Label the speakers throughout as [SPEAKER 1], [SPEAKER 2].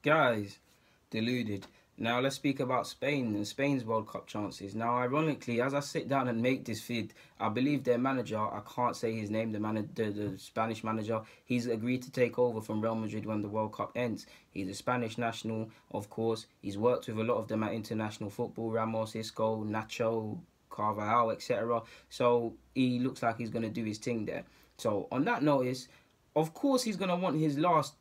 [SPEAKER 1] Guys, deluded. Now let's speak about Spain and Spain's World Cup chances. Now, ironically, as I sit down and make this vid, I believe their manager, I can't say his name, the Spanish manager, he's agreed to take over from Real Madrid when the World Cup ends. He's a Spanish national, of course. He's worked with a lot of them at international football, Ramos, Isco, Nacho, Carvajal, etc. So he looks like he's going to do his thing there. So on that notice, of course he's going to want his last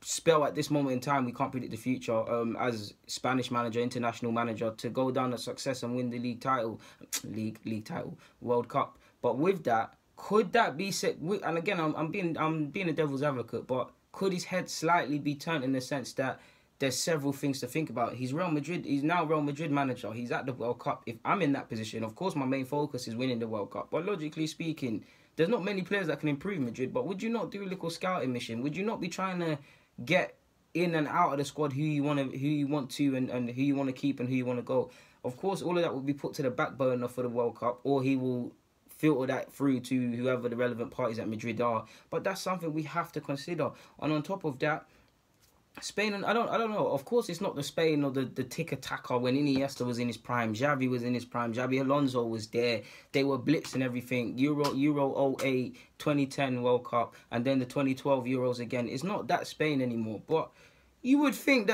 [SPEAKER 1] spell at this moment in time. We can't predict the future, as Spanish manager, international manager, to go down a success and win the league title, league title, World Cup. But with that, could that be set? And again, I'm being a devil's advocate, but could his head slightly be turned in the sense that there's several things to think about? He's Real Madrid. He's now Real Madrid manager. He's at the World Cup. If I'm in that position, of course, my main focus is winning the World Cup. But logically speaking, there's not many players that can improve Madrid. But would you not do a little scouting mission? Would you not be trying to get in and out of the squad who you want to, and who you want to keep and who you want to go? Of course, all of that will be put to the back burner for the World Cup, or he will filter that through to whoever the relevant parties at Madrid are. But that's something we have to consider. And on top of that, Spain, and I don't know. Of course, it's not the Spain or the tick-tacker when Iniesta was in his prime, Xavi was in his prime, Xavi Alonso was there. They were blitzing everything. Euro 08, 2010 World Cup, and then the 2012 Euros again. It's not that Spain anymore. But you wouldn't think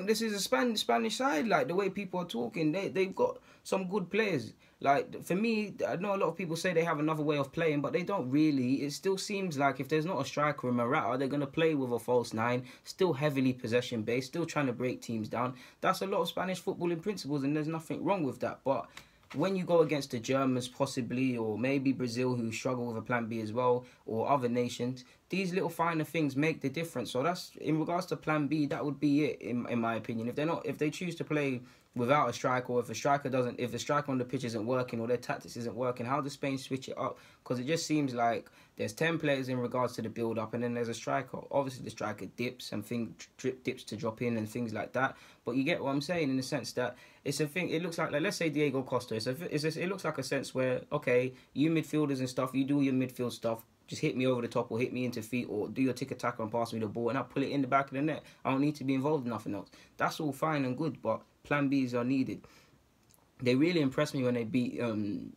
[SPEAKER 1] this is a Spanish side, like the way people are talking. They've got some good players. Like, for me, I know a lot of people say they have another way of playing, but they don't really. It still seems like if there's not a striker in Morata, they're going to play with a false nine, still heavily possession-based, still trying to break teams down. That's a lot of Spanish football in principles, and there's nothing wrong with that. But when you go against the Germans, possibly, or maybe Brazil, who struggle with a plan B as well, or other nations, these little finer things make the difference. So that's, in regards to plan B, that would be it, in my opinion. If they choose to play without a striker, or if the striker on the pitch isn't working, or their tactics isn't working, how does Spain switch it up? Because it just seems like there's 10 players in regards to the build-up, and then there's a striker. Obviously, the striker dips and dips to drop in and things like that. But you get what I'm saying, in the sense that it's a thing. It looks like let's say Diego Costa. It looks like a sense where, okay, you midfielders and stuff, you do your midfield stuff. Just hit me over the top, or hit me into feet, or do your tick-tack and pass me the ball, and I'll pull it in the back of the net. I don't need to be involved in nothing else. That's all fine and good, but plan Bs are needed. They really impressed me when they beat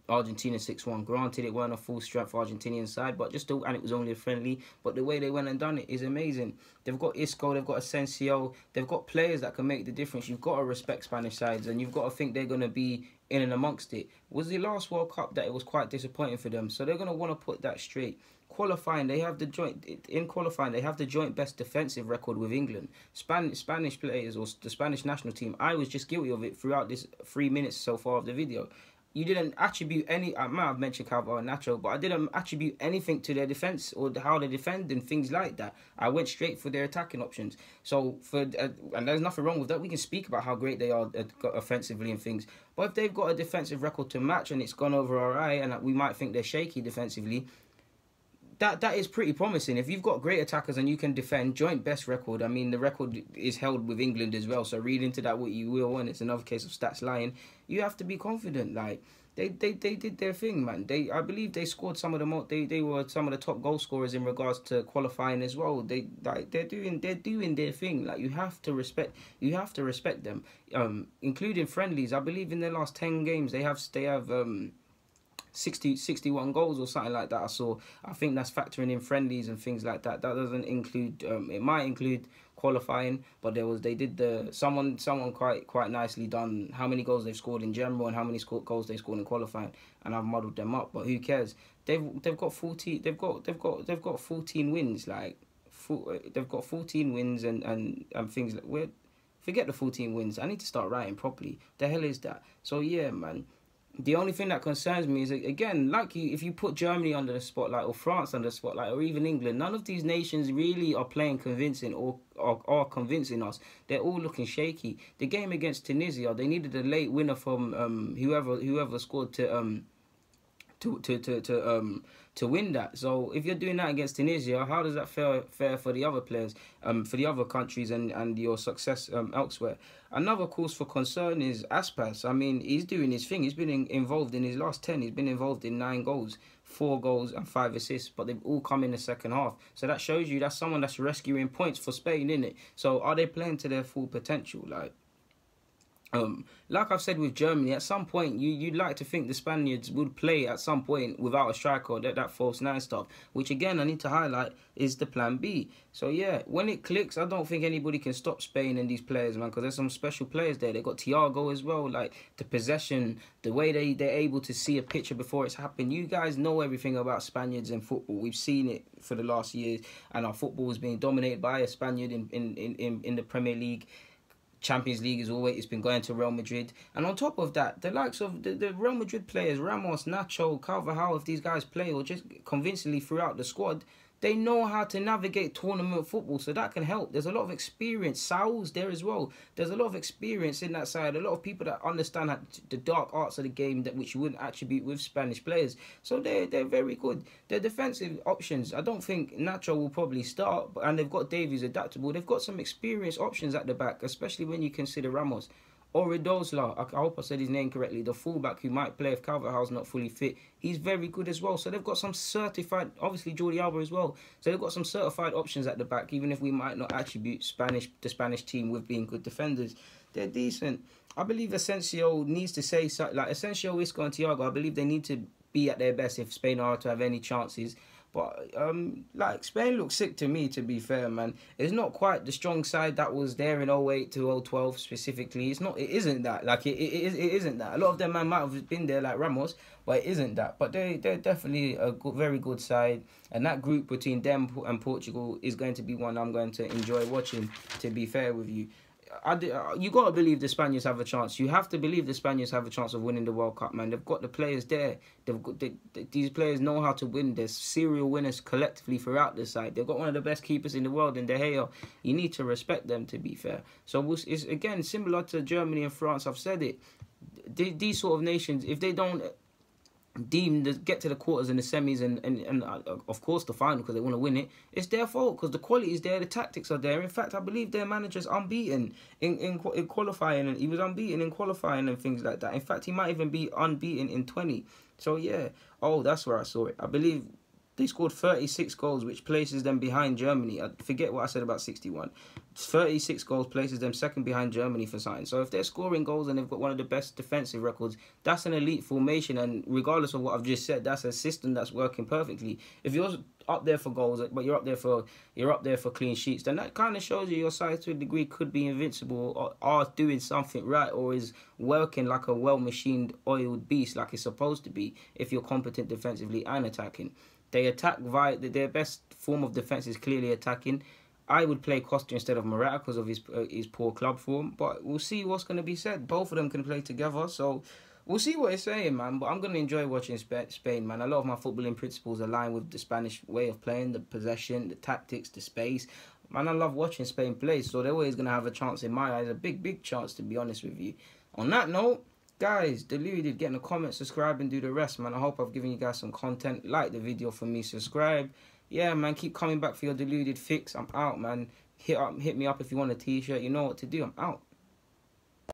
[SPEAKER 1] Argentina 6-1. Granted, it weren't a full-strength Argentinian side, but and it was only a friendly. But the way they went and done it is amazing. They've got Isco, they've got Asensio, they've got players that can make the difference. You've got to respect Spanish sides, and you've got to think they're going to be in and amongst it. Was the last World Cup that it was quite disappointing for them, so they're going to want to put that straight. Qualifying, they have the joint best defensive record with England. Spanish players, or the Spanish national team, I was just guilty of it throughout this 3 minutes so far of the video. You didn't attribute any. I might have mentioned Carvajal and Nacho, but I didn't attribute anything to their defense or how they defend and things like that. I went straight for their attacking options. So and there's nothing wrong with that. We can speak about how great they are offensively and things. But if they've got a defensive record to match and it's gone over our eye, and we might think they're shaky defensively, that is pretty promising. If you've got great attackers and you can defend, joint best record. I mean, the record is held with England as well. So read into that what you will, and it's another case of stats lying. You have to be confident. Like they did their thing, man. I believe they scored some of the they were some of the top goal scorers in regards to qualifying as well. They're doing their thing. Like you have to respect them. Including friendlies. I believe in their last 10 games they have 61 goals or something like that. I think that's factoring in friendlies and things like that. That doesn't include it might include qualifying, but they did someone quite nicely done how many goals they've scored in general and how many goals they scored in qualifying, and I've muddled them up, but who cares? They've got 14 wins, like they've got 14 wins and things like forget the 14 wins. I need to start writing properly. The hell is that? So yeah, man. The only thing that concerns me is, again, if you put Germany under the spotlight, or France under the spotlight, or even England, none of these nations really are playing convincing or are convincing us. They're all looking shaky. The game against Tunisia, they needed a late winner from whoever scored to win that. So if you're doing that against Tunisia, how does that fare for the other players, for the other countries and your success elsewhere? Another cause for concern is Aspas. I mean, he's doing his thing. He's been involved in his last 10. He's been involved in 9 goals 4 goals and 5 assists, but they've all come in the second half. So that shows you that's someone that's rescuing points for Spain, innit? So are they playing to their full potential? Like I've said with Germany, at some point you'd like to think the Spaniards would play at some point without a striker, that false nine stuff, which again I need to highlight is the plan B. So yeah, when it clicks, I don't think anybody can stop Spain and these players, man, because there's some special players there. They got Thiago as well, like the possession, the way they're able to see a picture before it's happened. You guys know everything about Spaniards in football. We've seen it for the last years, and our football is being dominated by a Spaniard in the Premier League. Champions League is always, it's been going to Real Madrid, and on top of that, the likes of the Real Madrid players, Ramos, Nacho, Carvajal, if these guys play or just convincingly throughout the squad, they know how to navigate tournament football, so that can help. There's a lot of experience. Saul's there as well. There's a lot of experience in that side. A lot of people that understand the dark arts of the game that which you wouldn't attribute with Spanish players. So they're very good. Their defensive options, I don't think Nacho will probably start, and they've got Davies adaptable. They've got some experienced options at the back, especially when you consider Ramos. Oridosla, I hope I said his name correctly, the fullback who might play if Carvajal's not fully fit, he's very good as well. So they've got some certified, obviously Jordi Alba as well. So they've got some certified options at the back, even if we might not attribute the Spanish team with being good defenders. They're decent. I believe Asensio needs to say something, like Asensio, Isco and Thiago, I believe they need to be at their best if Spain are to have any chances. But, like, Spain looks sick to me, to be fair, man. It's not quite the strong side that was there in 08 to 012 specifically. It isn't that. Like, it isn't that. A lot of them, man, might have been there, like Ramos, but it isn't that. But they're definitely a very good side. And that group between them and Portugal is going to be one I'm going to enjoy watching, to be fair with you. You got to believe the Spaniards have a chance. You have to believe the Spaniards have a chance of winning the World Cup, man. They've got the players there. These players know how to win. They're serial winners collectively throughout the side. They've got one of the best keepers in the world in De Gea. You need to respect them, to be fair. So it's, again, similar to Germany and France. I've said it. These sort of nations, if they don't get to the quarters and the semis and of course the final because they want to win it, it's their fault because the quality is there, the tactics are there. In fact, I believe their manager's unbeaten in qualifying, and he was unbeaten in qualifying and things like that. In fact, he might even be unbeaten in 20. So yeah, that's where I saw it. I believe they scored 36 goals, which places them behind Germany. I forget what I said about 61. 36 goals places them second behind Germany for something. So if they're scoring goals and they've got one of the best defensive records, that's an elite formation. And regardless of what I've just said, that's a system that's working perfectly. If you're up there for goals, but you're up there for clean sheets, then that kind of shows you your side to a degree could be invincible, or are doing something right, or is working like a well-machined, oiled beast like it's supposed to be if you're competent defensively and attacking. They attack via their best form of defense is clearly attacking. I would play Costa instead of Morata because of his poor club form, but we'll see what's going to be said. Both of them can play together, so we'll see what it's saying, man. But I'm going to enjoy watching Spain, man. A lot of my footballing principles align with the Spanish way of playing, the possession, the tactics, the space. Man, I love watching Spain play, so they're always going to have a chance in my eyes, a big chance, to be honest with you. On that note, guys, Deluded, get in the comments, subscribe, and do the rest, man. I hope I've given you guys some content. Like the video for me, subscribe. Yeah, man, keep coming back for your Deluded fix. I'm out, man. Hit me up if you want a t-shirt. You know what to do. I'm out.